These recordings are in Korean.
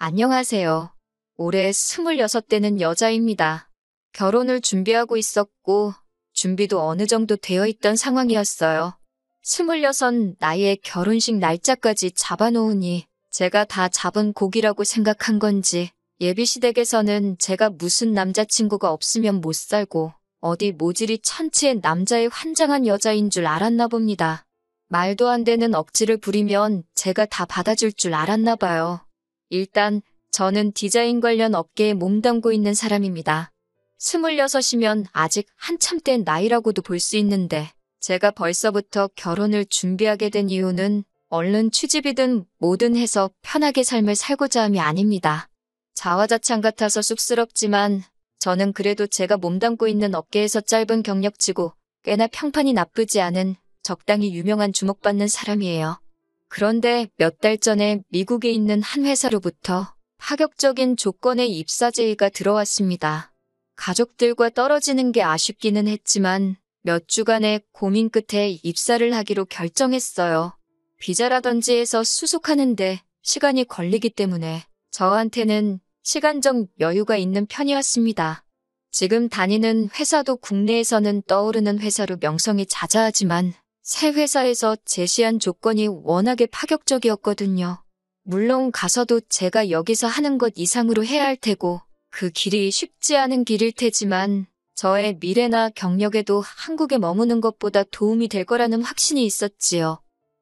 안녕하세요. 올해 26되는 여자입니다. 결혼을 준비하고 있었고, 준비도 어느 정도 되어 있던 상황이었어요. 26 나이에 결혼식 날짜까지 잡아놓으니 제가 다 잡은 고기라고 생각한 건지 예비시댁에서는 제가 무슨 남자친구가 없으면 못 살고 어디 모질이 천치의 남자의 환장한 여자인 줄 알았나 봅니다. 말도 안 되는 억지를 부리면 제가 다 받아줄 줄 알았나 봐요. 일단 저는 디자인 관련 업계에 몸담고 있는 사람입니다. 26이면 아직 한참 된 나이라고도 볼 수 있는데 제가 벌써부터 결혼을 준비하게 된 이유는 얼른 취직이든 뭐든 해서 편하게 삶을 살고자 함이 아닙니다. 자화자찬 같아서 쑥스럽지만 저는 그래도 제가 몸담고 있는 업계에서 짧은 경력치고 꽤나 평판이 나쁘지 않은 적당히 유명한 주목받는 사람이에요. 그런데 몇 달 전에 미국에 있는 한 회사로부터 파격적인 조건의 입사 제의가 들어왔습니다. 가족들과 떨어지는 게 아쉽기는 했지만 몇 주간의 고민 끝에 입사를 하기로 결정했어요. 비자라든지 해서 수속하는데 시간이 걸리기 때문에 저한테는 시간적 여유가 있는 편이었습니다. 지금 다니는 회사도 국내에서는 떠오르는 회사로 명성이 자자하지만 새 회사에서 제시한 조건이 워낙에 파격적이었거든요. 물론 가서도 제가 여기서 하는 것 이상으로 해야 할 테고 그 길이 쉽지 않은 길일 테지만 저의 미래나 경력에도 한국에 머무는 것보다 도움이 될 거라는 확신이 있었지요.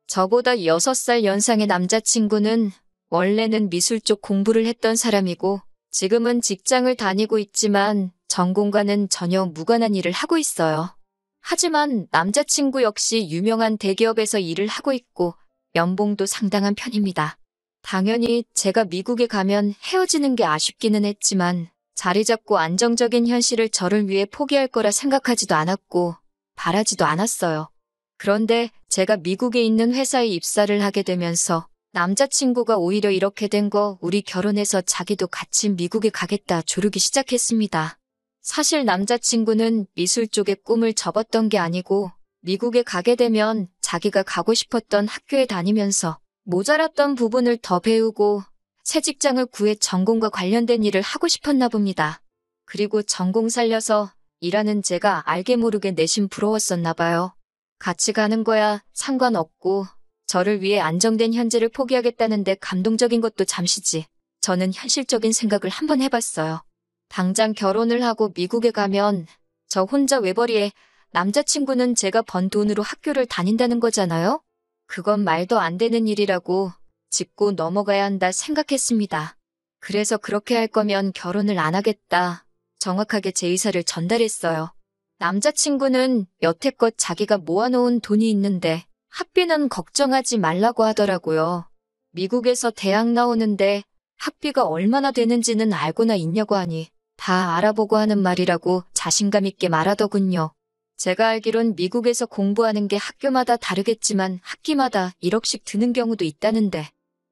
저보다 6살 연상의 남자친구는 원래는 미술 쪽 공부를 했던 사람이고 지금은 직장을 다니고 있지만 전공과는 전혀 무관한 일을 하고 있어요. 하지만 남자친구 역시 유명한 대기업에서 일을 하고 있고 연봉도 상당한 편입니다. 당연히 제가 미국에 가면 헤어지는 게 아쉽기는 했지만 자리 잡고 안정적인 현실을 저를 위해 포기할 거라 생각하지도 않았고 바라지도 않았어요. 그런데 제가 미국에 있는 회사에 입사를 하게 되면서 남자친구가 오히려 이렇게 된 거 우리 결혼해서 자기도 같이 미국에 가겠다 조르기 시작했습니다. 사실 남자친구는 미술 쪽에 꿈을 접었던 게 아니고 미국에 가게 되면 자기가 가고 싶었던 학교에 다니면서 모자랐던 부분을 더 배우고 새 직장을 구해 전공과 관련된 일을 하고 싶었나 봅니다. 그리고 전공 살려서 일하는 제가 알게 모르게 내심 부러웠었나 봐요. 같이 가는 거야 상관없고 저를 위해 안정된 현재를 포기하겠다는데 감동적인 것도 잠시지. 저는 현실적인 생각을 한번 해봤어요. 당장 결혼을 하고 미국에 가면 저 혼자 외벌이에 남자친구는 제가 번 돈으로 학교를 다닌다는 거잖아요? 그건 말도 안 되는 일이라고 짚고 넘어가야 한다 생각했습니다. 그래서 그렇게 할 거면 결혼을 안 하겠다. 정확하게 제 의사를 전달했어요. 남자친구는 여태껏 자기가 모아놓은 돈이 있는데 학비는 걱정하지 말라고 하더라고요. 미국에서 대학 나오는데 학비가 얼마나 되는지는 알고나 있냐고 하니 다 알아보고 하는 말이라고 자신감 있게 말하더군요. 제가 알기론 미국에서 공부하는 게 학교마다 다르겠지만 학기마다 1억씩 드는 경우도 있다는데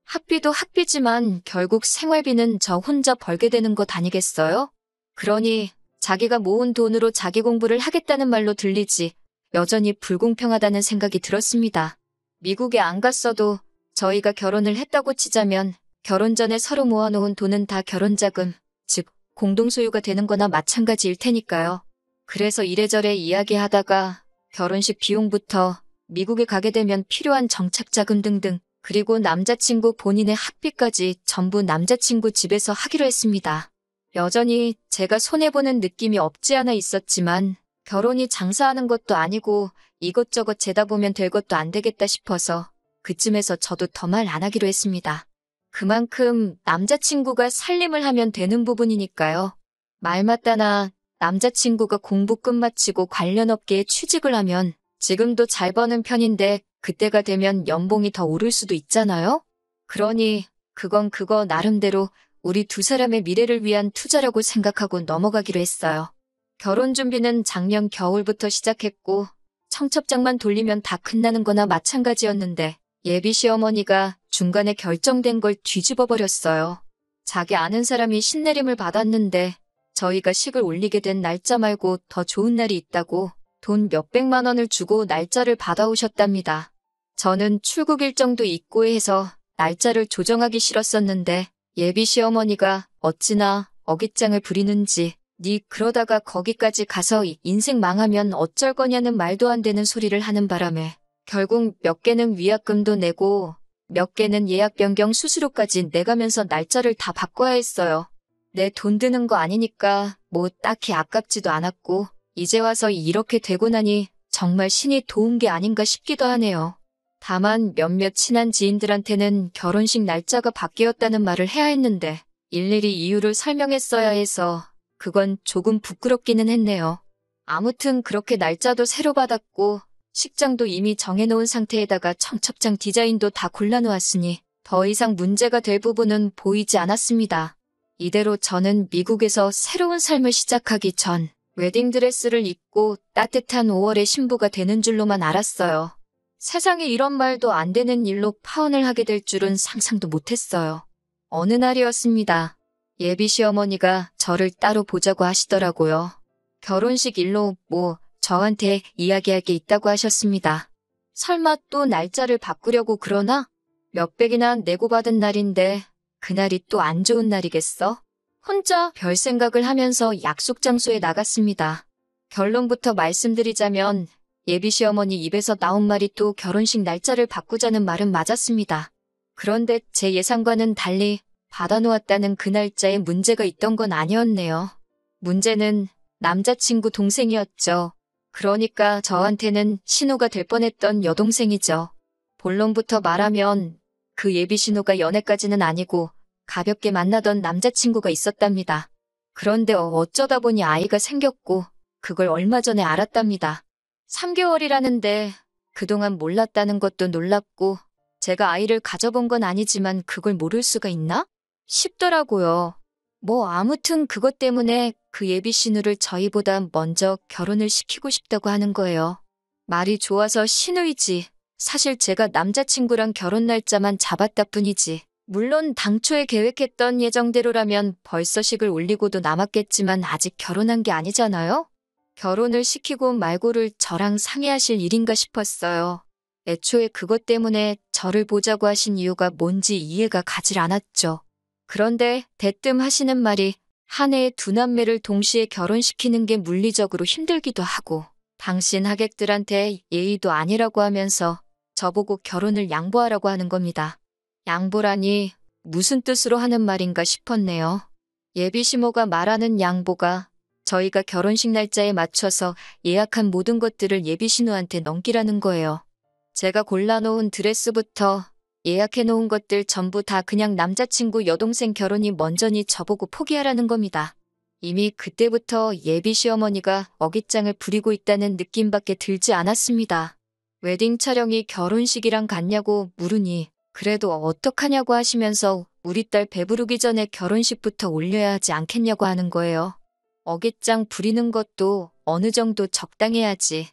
학비도 학비지만 결국 생활비는 저 혼자 벌게 되는 것 아니겠어요? 그러니 자기가 모은 돈으로 자기 공부를 하겠다는 말로 들리지 여전히 불공평하다는 생각이 들었습니다. 미국에 안 갔어도 저희가 결혼을 했다고 치자면 결혼 전에 서로 모아놓은 돈은 다 결혼자금, 즉 공동소유가 되는 거나 마찬가지일 테니까요. 그래서 이래저래 이야기하다가 결혼식 비용부터 미국에 가게 되면 필요한 정착자금 등등 그리고 남자친구 본인의 학비까지 전부 남자친구 집에서 하기로 했습니다. 여전히 제가 손해보는 느낌이 없지 않아 있었지만 결혼이 장사하는 것도 아니고 이것저것 재다 보면 될 것도 안 되겠다 싶어서 그쯤에서 저도 더 말 안 하기로 했습니다. 그만큼 남자친구가 살림을 하면 되는 부분이니까요. 말 맞다나 남자친구가 공부 끝마치고 관련 업계에 취직을 하면 지금도 잘 버는 편인데 그때가 되면 연봉이 더 오를 수도 있잖아요? 그러니 그건 그거 나름대로 우리 두 사람의 미래를 위한 투자라고 생각하고 넘어가기로 했어요. 결혼 준비는 작년 겨울부터 시작했고 청첩장만 돌리면 다 끝나는 거나 마찬가지였는데 예비 시어머니가 중간에 결정된 걸 뒤집어 버렸어요. 자기 아는 사람이 신내림을 받았는데 저희가 식을 올리게 된 날짜 말고 더 좋은 날이 있다고 돈 몇백만 원을 주고 날짜를 받아오셨답니다. 저는 출국 일정도 있고 해서 날짜를 조정하기 싫었었는데 예비 시어머니가 어찌나 어깃장을 부리는지 니 그러다가 거기까지 가서 인생 망하면 어쩔 거냐는 말도 안 되는 소리를 하는 바람에 결국 몇 개는 위약금도 내고 몇 개는 예약 변경 수수료까지 내가면서 날짜를 다 바꿔야 했어요. 내 돈 드는 거 아니니까 뭐 딱히 아깝지도 않았고 이제 와서 이렇게 되고 나니 정말 신이 도운 게 아닌가 싶기도 하네요. 다만 몇몇 친한 지인들한테는 결혼식 날짜가 바뀌었다는 말을 해야 했는데 일일이 이유를 설명했어야 해서 그건 조금 부끄럽기는 했네요. 아무튼 그렇게 날짜도 새로 받았고 식장도 이미 정해놓은 상태에다가 청첩장 디자인도 다 골라놓았으니 더 이상 문제가 될 부분은 보이지 않았습니다. 이대로 저는 미국에서 새로운 삶을 시작하기 전 웨딩드레스를 입고 따뜻한 5월의 신부가 되는 줄로만 알았어요. 세상에 이런 말도 안 되는 일로 파혼을 하게 될 줄은 상상도 못했어요. 어느 날이었습니다. 예비 시어머니가 저를 따로 보자고 하시더라고요. 결혼식 일로 저한테 이야기할 게 있다고 하셨습니다. 설마 또 날짜를 바꾸려고 그러나? 몇백이나 내고 받은 날인데 그날이 또 안 좋은 날이겠어? 혼자 별 생각을 하면서 약속 장소에 나갔습니다. 결론부터 말씀드리자면 예비 시어머니 입에서 나온 말이 또 결혼식 날짜를 바꾸자는 말은 맞았습니다. 그런데 제 예상과는 달리 받아놓았다는 그 날짜에 문제가 있던 건 아니었네요. 문제는 남자친구 동생이었죠. 그러니까 저한테는 신호가 될 뻔했던 여동생이죠. 본론부터 말하면 그 예비 신호가 연애까지는 아니고 가볍게 만나던 남자친구가 있었답니다. 그런데 어쩌다 보니 아이가 생겼고 그걸 얼마 전에 알았답니다. 3개월이라는데 그동안 몰랐다는 것도 놀랍고 제가 아이를 가져본 건 아니지만 그걸 모를 수가 있나? 싶더라고요. 아무튼 그것 때문에 그 예비 신우를 저희보다 먼저 결혼을 시키고 싶다고 하는 거예요. 말이 좋아서 신우이지. 사실 제가 남자친구랑 결혼 날짜만 잡았다 뿐이지. 물론 당초에 계획했던 예정대로라면 벌써 식을 올리고도 남았겠지만 아직 결혼한 게 아니잖아요? 결혼을 시키고 말고를 저랑 상의하실 일인가 싶었어요. 애초에 그것 때문에 저를 보자고 하신 이유가 뭔지 이해가 가질 않았죠. 그런데 대뜸 하시는 말이 한 해에 두 남매를 동시에 결혼시키는 게 물리적으로 힘들기도 하고 당신 하객들한테 예의도 아니라고 하면서 저보고 결혼을 양보하라고 하는 겁니다. 양보라니 무슨 뜻으로 하는 말인가 싶었네요. 예비 시모가 말하는 양보가 저희가 결혼식 날짜에 맞춰서 예약한 모든 것들을 예비 신우한테 넘기라는 거예요. 제가 골라놓은 드레스부터 예약해놓은 것들 전부 다 그냥 남자친구 여동생 결혼이 먼저니 저보고 포기하라는 겁니다. 이미 그때부터 예비 시어머니가 어깃장을 부리고 있다는 느낌밖에 들지 않았습니다. 웨딩 촬영이 결혼식이랑 같냐고 물으니 그래도 어떡하냐고 하시면서 우리 딸 배부르기 전에 결혼식부터 올려야 하지 않겠냐고 하는 거예요. 어깃장 부리는 것도 어느 정도 적당해야지.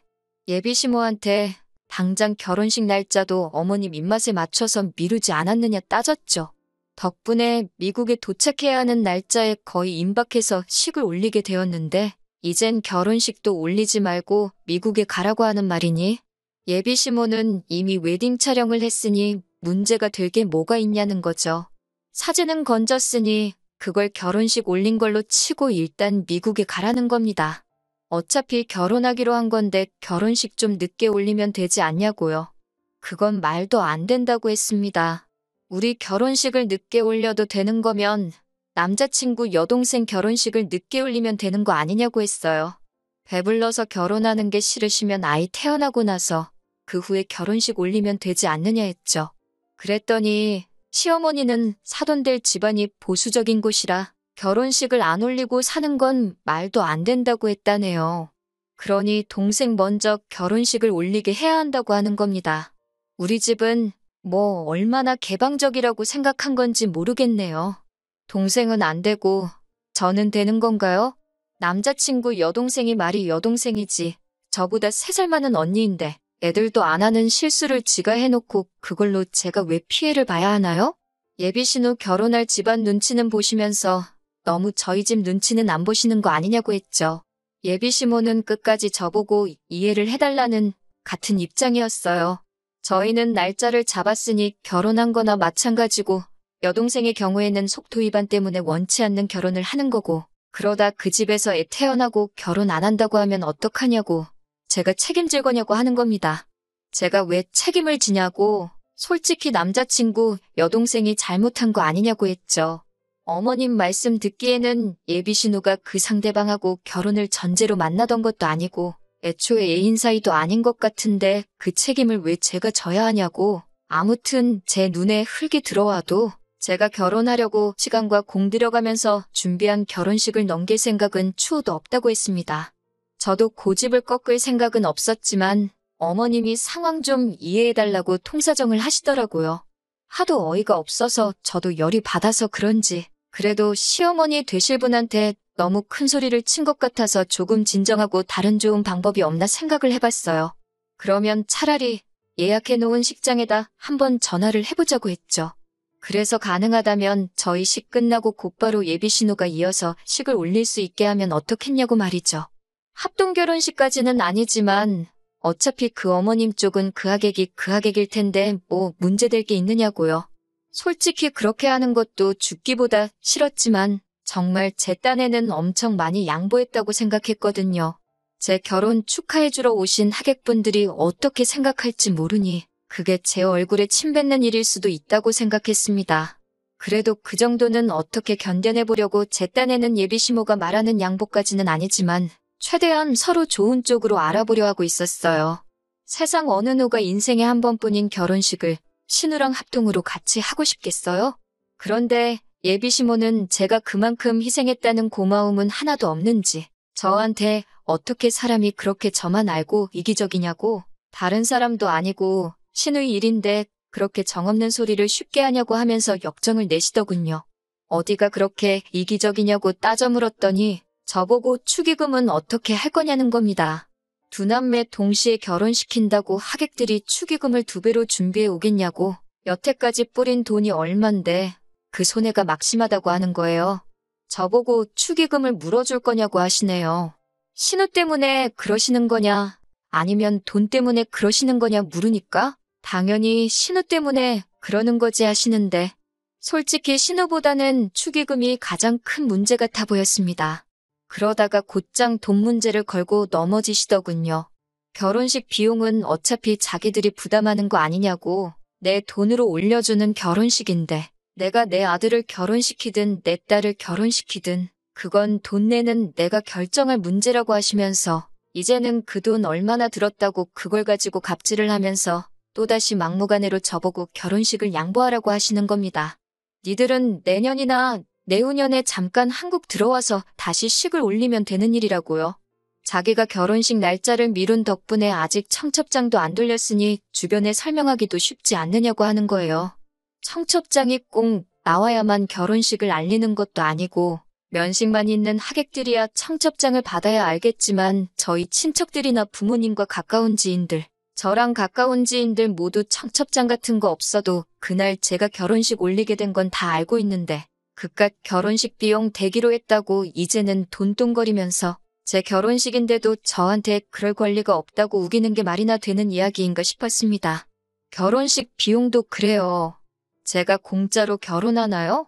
예비 시모한테 당장 결혼식 날짜도 어머님 입맛에 맞춰서 미루지 않았느냐 따졌죠. 덕분에 미국에 도착해야 하는 날짜에 거의 임박해서 식을 올리게 되었는데 이젠 결혼식도 올리지 말고 미국에 가라고 하는 말이니 예비 시모는 이미 웨딩 촬영을 했으니 문제가 될 게 뭐가 있냐는 거죠. 사진은 건졌으니 그걸 결혼식 올린 걸로 치고 일단 미국에 가라는 겁니다. 어차피 결혼하기로 한 건데 결혼식 좀 늦게 올리면 되지 않냐고요. 그건 말도 안 된다고 했습니다. 우리 결혼식을 늦게 올려도 되는 거면 남자친구 여동생 결혼식을 늦게 올리면 되는 거 아니냐고 했어요. 배불러서 결혼하는 게 싫으시면 아이 태어나고 나서 그 후에 결혼식 올리면 되지 않느냐 했죠. 그랬더니 시어머니는 사돈될 집안이 보수적인 곳이라 결혼식을 안 올리고 사는 건 말도 안 된다고 했다네요. 그러니 동생 먼저 결혼식을 올리게 해야 한다고 하는 겁니다. 우리 집은 얼마나 개방적이라고 생각한 건지 모르겠네요. 동생은 안 되고 저는 되는 건가요? 남자친구 여동생이 말이 여동생이지. 저보다 3살 많은 언니인데 애들도 안 하는 실수를 지가 해놓고 그걸로 제가 왜 피해를 봐야 하나요? 예비 신우 결혼할 집안 눈치는 보시면서 너무 저희 집 눈치는 안 보시는 거 아니냐고 했죠. 예비 시모는 끝까지 저보고 이해를 해달라는 같은 입장이었어요. 저희는 날짜를 잡았으니 결혼한 거나 마찬가지고 여동생의 경우에는 속도 위반 때문에 원치 않는 결혼을 하는 거고, 그러다 그 집에서 애 태어나고 결혼 안 한다고 하면 어떡하냐고, 제가 책임질 거냐고 하는 겁니다. 제가 왜 책임을 지냐고, 솔직히 남자친구, 여동생이 잘못한 거 아니냐고 했죠. 어머님 말씀 듣기에는 예비 신우가 그 상대방하고 결혼을 전제로 만나던 것도 아니고, 애초에 애인 사이도 아닌 것 같은데 그 책임을 왜 제가 져야 하냐고. 아무튼 제 눈에 흙이 들어와도 제가 결혼하려고 시간과 공 들여가면서 준비한 결혼식을 넘길 생각은 추호도 없다고 했습니다. 저도 고집을 꺾을 생각은 없었지만 어머님이 상황 좀 이해해달라고 통사정을 하시더라고요. 하도 어이가 없어서 저도 열이 받아서 그런지 그래도 시어머니 되실 분한테 너무 큰 소리를 친 것 같아서 조금 진정하고 다른 좋은 방법이 없나 생각을 해봤어요. 그러면 차라리 예약해놓은 식장에다 한번 전화를 해보자고 했죠. 그래서 가능하다면 저희 식 끝나고 곧바로 예비 신우가 이어서 식을 올릴 수 있게 하면 어떻겠냐고 말이죠. 합동 결혼식까지는 아니지만 어차피 그 어머님 쪽은 그 하객이 그 하객일 텐데 뭐 문제될 게 있느냐고요. 솔직히 그렇게 하는 것도 죽기보다 싫었지만 정말 제 딴에는 엄청 많이 양보했다고 생각했거든요. 제 결혼 축하해주러 오신 하객분들이 어떻게 생각할지 모르니 그게 제 얼굴에 침 뱉는 일일 수도 있다고 생각했습니다. 그래도 그 정도는 어떻게 견뎌내보려고 제 딴에는 예비 시모가 말하는 양보까지는 아니지만 최대한 서로 좋은 쪽으로 알아보려 하고 있었어요. 세상 어느 누가 인생에 한 번뿐인 결혼식을 신우랑 합동으로 같이 하고 싶겠어요? 그런데 예비 시모는 제가 그만큼 희생했다는 고마움은 하나도 없는지 저한테 어떻게 사람이 그렇게 저만 알고 이기적이냐고, 다른 사람도 아니고 신우의 일인데 그렇게 정없는 소리를 쉽게 하냐고 하면서 역정을 내시더군요. 어디가 그렇게 이기적이냐고 따져 물었더니 저보고 축의금은 어떻게 할 거냐는 겁니다. 두 남매 동시에 결혼시킨다고 하객들이 축의금을 2배로 준비해 오겠냐고, 여태까지 뿌린 돈이 얼만데 그 손해가 막심하다고 하는 거예요. 저보고 축의금을 물어줄 거냐고 하시네요. 신우 때문에 그러시는 거냐 아니면 돈 때문에 그러시는 거냐 물으니까 당연히 신우 때문에 그러는 거지 하시는데 솔직히 신우보다는 축의금이 가장 큰 문제 같아 보였습니다. 그러다가 곧장 돈 문제를 걸고 넘어지시더군요. 결혼식 비용은 어차피 자기들이 부담하는 거 아니냐고, 내 돈으로 올려주는 결혼식인데 내가 내 아들을 결혼시키든 내 딸을 결혼시키든 그건 돈 내는 내가 결정할 문제라고 하시면서 이제는 그 돈 얼마나 들었다고 그걸 가지고 갑질을 하면서 또다시 막무가내로 저보고 결혼식을 양보하라고 하시는 겁니다. 니들은 내년이나 내후년에 잠깐 한국 들어와서 다시 식을 올리면 되는 일이라고요. 자기가 결혼식 날짜를 미룬 덕분에 아직 청첩장도 안 돌렸으니 주변에 설명하기도 쉽지 않느냐고 하는 거예요. 청첩장이 꼭 나와야만 결혼식을 알리는 것도 아니고 면식만 있는 하객들이야 청첩장을 받아야 알겠지만 저희 친척들이나 부모님과 가까운 지인들, 저랑 가까운 지인들 모두 청첩장 같은 거 없어도 그날 제가 결혼식 올리게 된 건 다 알고 있는데 그깟 결혼식 비용 대기로 했다고 이제는 돈돈거리면서 제 결혼식인데도 저한테 그럴 권리가 없다고 우기는 게 말이나 되는 이야기인가 싶었습니다. 결혼식 비용도 그래요. 제가 공짜로 결혼하나요?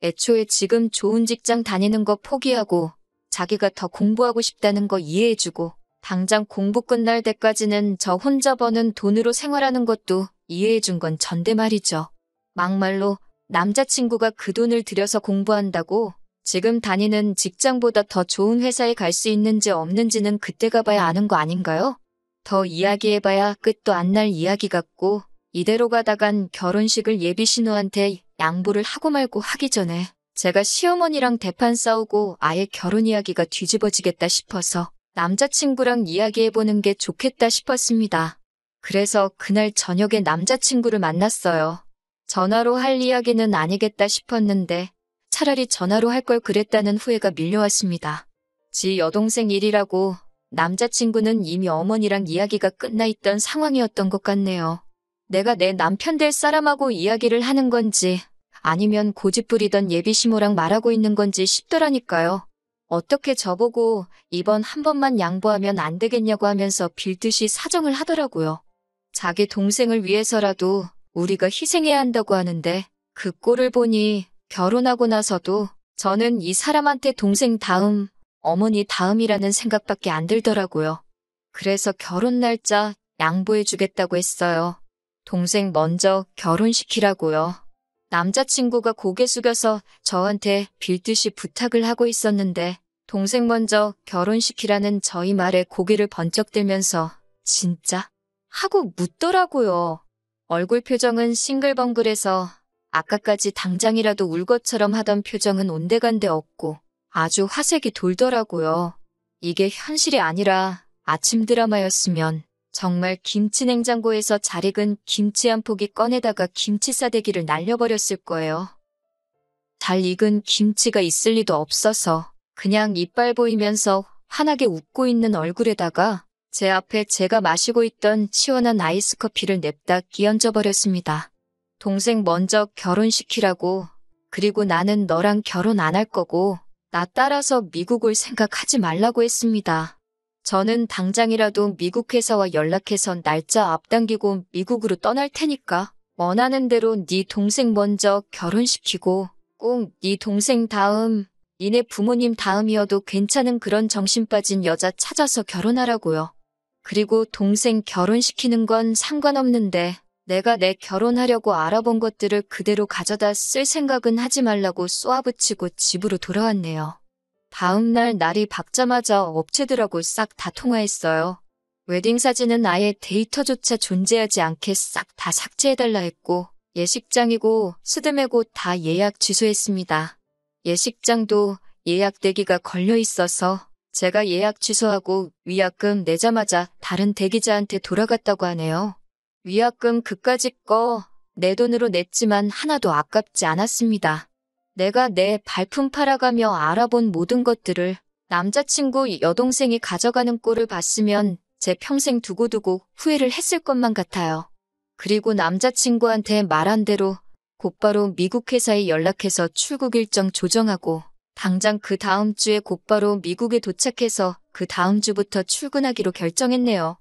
애초에 지금 좋은 직장 다니는 거 포기하고 자기가 더 공부하고 싶다는 거 이해해주고 당장 공부 끝날 때까지는 저 혼자 버는 돈으로 생활하는 것도 이해해준 건 전데 말이죠. 막말로 남자친구가 그 돈을 들여서 공부한다고 지금 다니는 직장보다 더 좋은 회사에 갈 수 있는지 없는지는 그때 가봐야 아는 거 아닌가요? 더 이야기해봐야 끝도 안 날 이야기 같고 이대로 가다간 결혼식을 예비 신우한테 양보를 하고 말고 하기 전에 제가 시어머니랑 대판 싸우고 아예 결혼 이야기가 뒤집어지겠다 싶어서 남자친구랑 이야기해보는 게 좋겠다 싶었습니다. 그래서 그날 저녁에 남자친구를 만났어요. 전화로 할 이야기는 아니겠다 싶었는데 차라리 전화로 할 걸 그랬다는 후회가 밀려왔습니다. 지 여동생 일이라고 남자친구는 이미 어머니랑 이야기가 끝나 있던 상황이었던 것 같네요. 내가 내 남편 될 사람하고 이야기를 하는 건지 아니면 고집부리던 예비시모랑 말하고 있는 건지 싶더라니까요. 어떻게 저보고 이번 한 번만 양보하면 안 되겠냐고 하면서 빌듯이 사정을 하더라고요. 자기 동생을 위해서라도 우리가 희생해야 한다고 하는데 그 꼴을 보니 결혼하고 나서도 저는 이 사람한테 동생 다음, 어머니 다음이라는 생각밖에 안 들더라고요. 그래서 결혼 날짜 양보해주겠다고 했어요. 동생 먼저 결혼시키라고요. 남자친구가 고개 숙여서 저한테 빌듯이 부탁을 하고 있었는데 동생 먼저 결혼시키라는 저희 말에 고개를 번쩍 들면서 진짜? 하고 묻더라고요. 얼굴 표정은 싱글벙글해서 아까까지 당장이라도 울 것처럼 하던 표정은 온데간데 없고 아주 화색이 돌더라고요. 이게 현실이 아니라 아침 드라마였으면 정말 김치 냉장고에서 잘 익은 김치 한 포기 꺼내다가 김치 싸대기를 날려버렸을 거예요. 잘 익은 김치가 있을 리도 없어서 그냥 이빨 보이면서 환하게 웃고 있는 얼굴에다가 제 앞에 제가 마시고 있던 시원한 아이스 커피를 냅다 끼얹어 버렸습니다. 동생 먼저 결혼시키라고, 그리고 나는 너랑 결혼 안 할 거고 나 따라서 미국 올 생각하지 말라고 했습니다. 저는 당장이라도 미국 회사와 연락해서 날짜 앞당기고 미국으로 떠날 테니까 원하는 대로 네 동생 먼저 결혼시키고 꼭 네 동생 다음, 니네 부모님 다음이어도 괜찮은 그런 정신 빠진 여자 찾아서 결혼하라고요. 그리고 동생 결혼시키는 건 상관없는데 내가 내 결혼하려고 알아본 것들을 그대로 가져다 쓸 생각은 하지 말라고 쏘아붙이고 집으로 돌아왔네요. 다음 날 날이 밝자마자 업체들하고 싹 다 통화했어요. 웨딩 사진은 아예 데이터조차 존재하지 않게 싹 다 삭제해달라 했고 예식장이고 스드메고 다 예약 취소했습니다. 예식장도 예약 대기가 걸려 있어서 제가 예약 취소하고 위약금 내자마자 다른 대기자한테 돌아갔다고 하네요. 위약금 그까짓 거 내 돈으로 냈지만 하나도 아깝지 않았습니다. 내가 내 발품 팔아가며 알아본 모든 것들을 남자친구 여동생이 가져가는 꼴을 봤으면 제 평생 두고두고 후회를 했을 것만 같아요. 그리고 남자친구한테 말한 대로 곧바로 미국 회사에 연락해서 출국 일정 조정하고 당장 그 다음 주에 곧바로 미국에 도착해서 그 다음 주부터 출근하기로 결정했네요.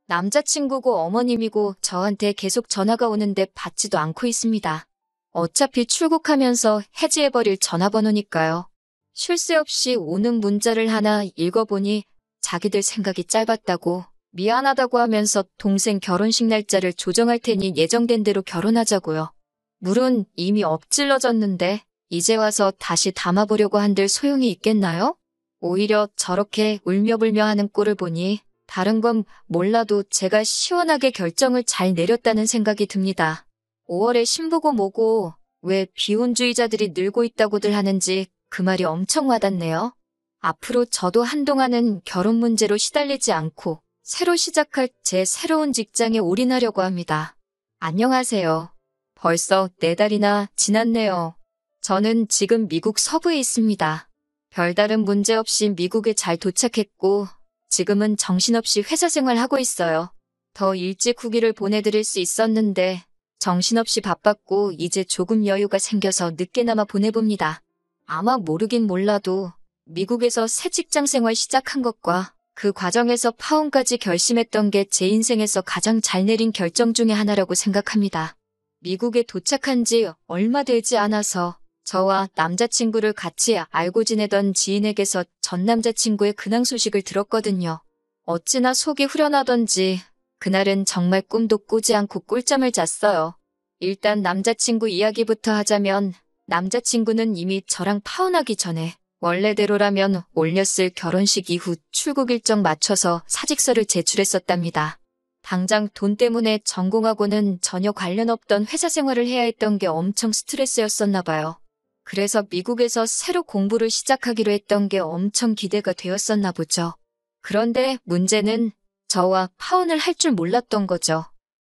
남자친구고 어머님이고 저한테 계속 전화가 오는데 받지도 않고 있습니다. 어차피 출국하면서 해지해버릴 전화번호니까요. 쉴 새 없이 오는 문자를 하나 읽어보니 자기들 생각이 짧았다고 미안하다고 하면서 동생 결혼식 날짜를 조정할 테니 예정된 대로 결혼하자고요. 물은 이미 엎질러졌는데 이제 와서 다시 담아보려고 한들 소용이 있겠나요? 오히려 저렇게 울며불며 하는 꼴을 보니 다른 건 몰라도 제가 시원하게 결정을 잘 내렸다는 생각이 듭니다. 5월에 신부고 뭐고 왜 비혼주의자들이 늘고 있다고들 하는지 그 말이 엄청 와닿네요. 앞으로 저도 한동안은 결혼 문제로 시달리지 않고 새로 시작할 제 새로운 직장에 올인하려고 합니다. 안녕하세요. 벌써 4달이나 지났네요. 저는 지금 미국 서부에 있습니다. 별다른 문제 없이 미국에 잘 도착했고 지금은 정신없이 회사 생활하고 있어요. 더 일찍 후기를 보내드릴 수 있었는데 정신없이 바빴고 이제 조금 여유가 생겨서 늦게나마 보내봅니다. 아마 모르긴 몰라도 미국에서 새 직장 생활 시작한 것과 그 과정에서 파혼까지 결심했던 게 제 인생에서 가장 잘 내린 결정 중에 하나라고 생각합니다. 미국에 도착한 지 얼마 되지 않아서 저와 남자친구를 같이 알고 지내던 지인에게서 전 남자친구의 근황 소식을 들었거든요. 어찌나 속이 후련하던지 그날은 정말 꿈도 꾸지 않고 꿀잠을 잤어요. 일단 남자친구 이야기부터 하자면 남자친구는 이미 저랑 파혼하기 전에 원래대로라면 올렸을 결혼식 이후 출국 일정 맞춰서 사직서를 제출했었답니다. 당장 돈 때문에 전공하고는 전혀 관련 없던 회사 생활을 해야 했던 게 엄청 스트레스였었나 봐요. 그래서 미국에서 새로 공부를 시작하기로 했던 게 엄청 기대가 되었었나 보죠. 그런데 문제는 저와 파혼을 할 줄 몰랐던 거죠.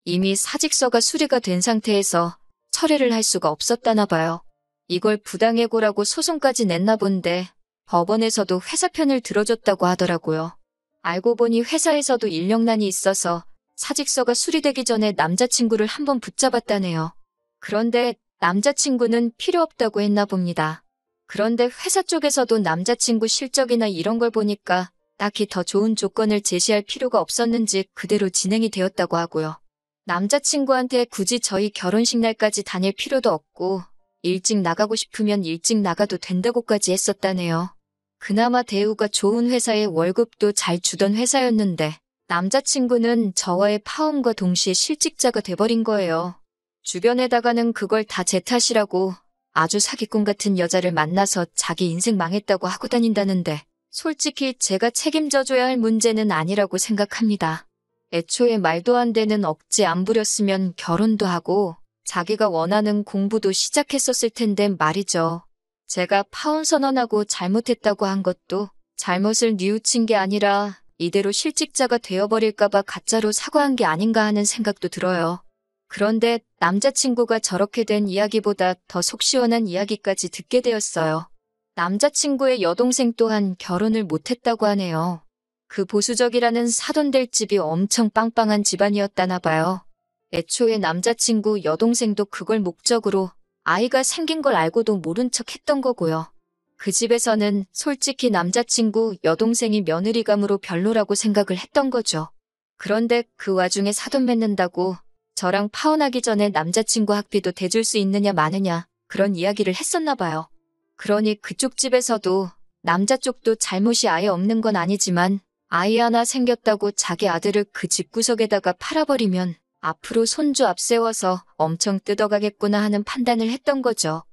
이미 사직서가 수리가 된 상태에서 철회를 할 수가 없었다나 봐요. 이걸 부당해고라고 소송까지 냈나 본데 법원에서도 회사 편을 들어줬다고 하더라고요. 알고 보니 회사에서도 인력난이 있어서 사직서가 수리되기 전에 남자친구를 한번 붙잡았다네요. 그런데 남자친구는 필요 없다고 했나 봅니다. 그런데 회사 쪽에서도 남자친구 실적이나 이런 걸 보니까 딱히 더 좋은 조건을 제시할 필요가 없었는지 그대로 진행이 되었다고 하고요. 남자친구한테 굳이 저희 결혼식 날까지 다닐 필요도 없고 일찍 나가고 싶으면 일찍 나가도 된다고까지 했었다네요. 그나마 대우가 좋은 회사에 월급도 잘 주던 회사였는데 남자친구는 저와의 파혼과 동시에 실직자가 돼버린 거예요. 주변에다가는 그걸 다 제 탓이라고 아주 사기꾼 같은 여자를 만나서 자기 인생 망했다고 하고 다닌다는데 솔직히 제가 책임져줘야 할 문제는 아니라고 생각합니다. 애초에 말도 안 되는 억지 안 부렸으면 결혼도 하고 자기가 원하는 공부도 시작했었을 텐데 말이죠. 제가 파혼 선언하고 잘못했다고 한 것도 잘못을 뉘우친 게 아니라 이대로 실직자가 되어버릴까봐 가짜로 사과한 게 아닌가 하는 생각도 들어요. 그런데 남자친구가 저렇게 된 이야기보다 더 속 시원한 이야기까지 듣게 되었어요. 남자친구의 여동생 또한 결혼을 못했다고 하네요. 그 보수적이라는 사돈될 집이 엄청 빵빵한 집안이었다나 봐요. 애초에 남자친구 여동생도 그걸 목적으로 아이가 생긴 걸 알고도 모른 척 했던 거고요. 그 집에서는 솔직히 남자친구 여동생이 며느리감으로 별로라고 생각을 했던 거죠. 그런데 그 와중에 사돈 맺는다고 저랑 파혼하기 전에 남자친구 학비도 대줄 수 있느냐 마느냐 그런 이야기를 했었나 봐요. 그러니 그쪽 집에서도 남자 쪽도 잘못이 아예 없는 건 아니지만 아이 하나 생겼다고 자기 아들을 그 집구석에다가 팔아버리면 앞으로 손주 앞세워서 엄청 뜯어가겠구나 하는 판단을 했던 거죠.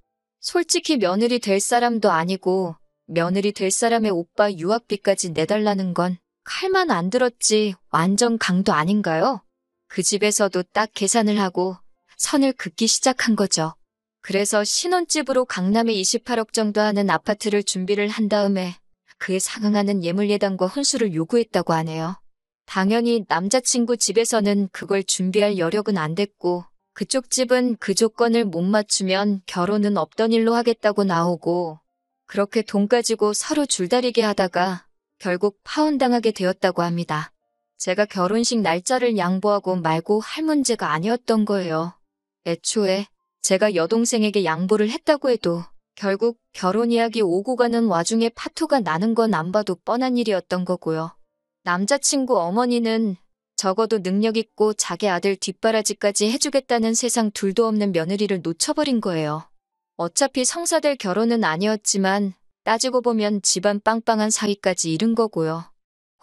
솔직히 며느리 될 사람도 아니고 며느리 될 사람의 오빠 유학비까지 내달라는 건 칼만 안 들었지 완전 강도 아닌가요? 그 집에서도 딱 계산을 하고 선을 긋기 시작한 거죠. 그래서 신혼집으로 강남에 28억 정도 하는 아파트를 준비를 한 다음에 그에 상응하는 예물예단과 혼수를 요구했다고 하네요. 당연히 남자친구 집에서는 그걸 준비할 여력은 안 됐고 그쪽 집은 그 조건을 못 맞추면 결혼은 없던 일로 하겠다고 나오고 그렇게 돈 가지고 서로 줄다리기 하다가 결국 파혼당하게 되었다고 합니다. 제가 결혼식 날짜를 양보하고 말고 할 문제가 아니었던 거예요. 애초에 제가 여동생에게 양보를 했다고 해도 결국 결혼 이야기 오고 가는 와중에 파토가 나는 건 안 봐도 뻔한 일이었던 거고요. 남자친구 어머니는 적어도 능력 있고 자기 아들 뒷바라지까지 해주겠다는 세상 둘도 없는 며느리를 놓쳐버린 거예요. 어차피 성사될 결혼은 아니었지만 따지고 보면 집안 빵빵한 사위까지 잃은 거고요.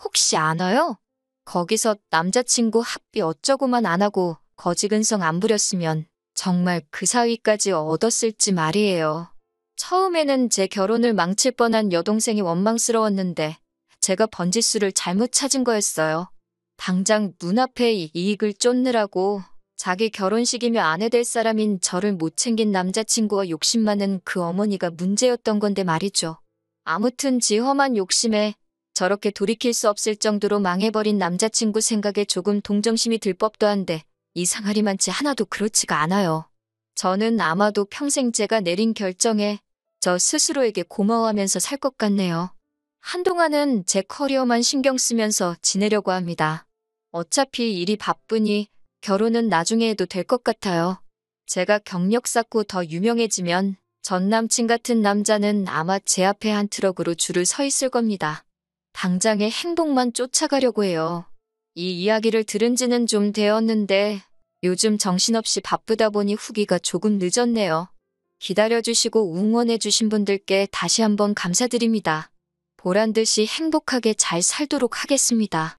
혹시 아나요? 거기서 남자친구 학비 어쩌고만 안 하고 거지근성 안 부렸으면 정말 그 사위까지 얻었을지 말이에요. 처음에는 제 결혼을 망칠 뻔한 여동생이 원망스러웠는데 제가 번지수를 잘못 찾은 거였어요. 당장 눈앞에 이익을 쫓느라고 자기 결혼식이며 아내 될 사람인 저를 못 챙긴 남자친구와 욕심 많은 그 어머니가 문제였던 건데 말이죠. 아무튼 지 험한 욕심에 저렇게 돌이킬 수 없을 정도로 망해버린 남자친구 생각에 조금 동정심이 들 법도 한데 이상하리만치 하나도 그렇지가 않아요. 저는 아마도 평생 제가 내린 결정에 저 스스로에게 고마워하면서 살 것 같네요. 한동안은 제 커리어만 신경 쓰면서 지내려고 합니다. 어차피 일이 바쁘니 결혼은 나중에 해도 될 것 같아요. 제가 경력 쌓고 더 유명해지면 전 남친 같은 남자는 아마 제 앞에 한 트럭으로 줄을 서 있을 겁니다. 당장의 행복만 쫓아가려고 해요. 이 이야기를 들은 지는 좀 되었는데 요즘 정신없이 바쁘다 보니 후기가 조금 늦었네요. 기다려주시고 응원해주신 분들께 다시 한번 감사드립니다. 보란듯이 행복하게 잘 살도록 하겠습니다.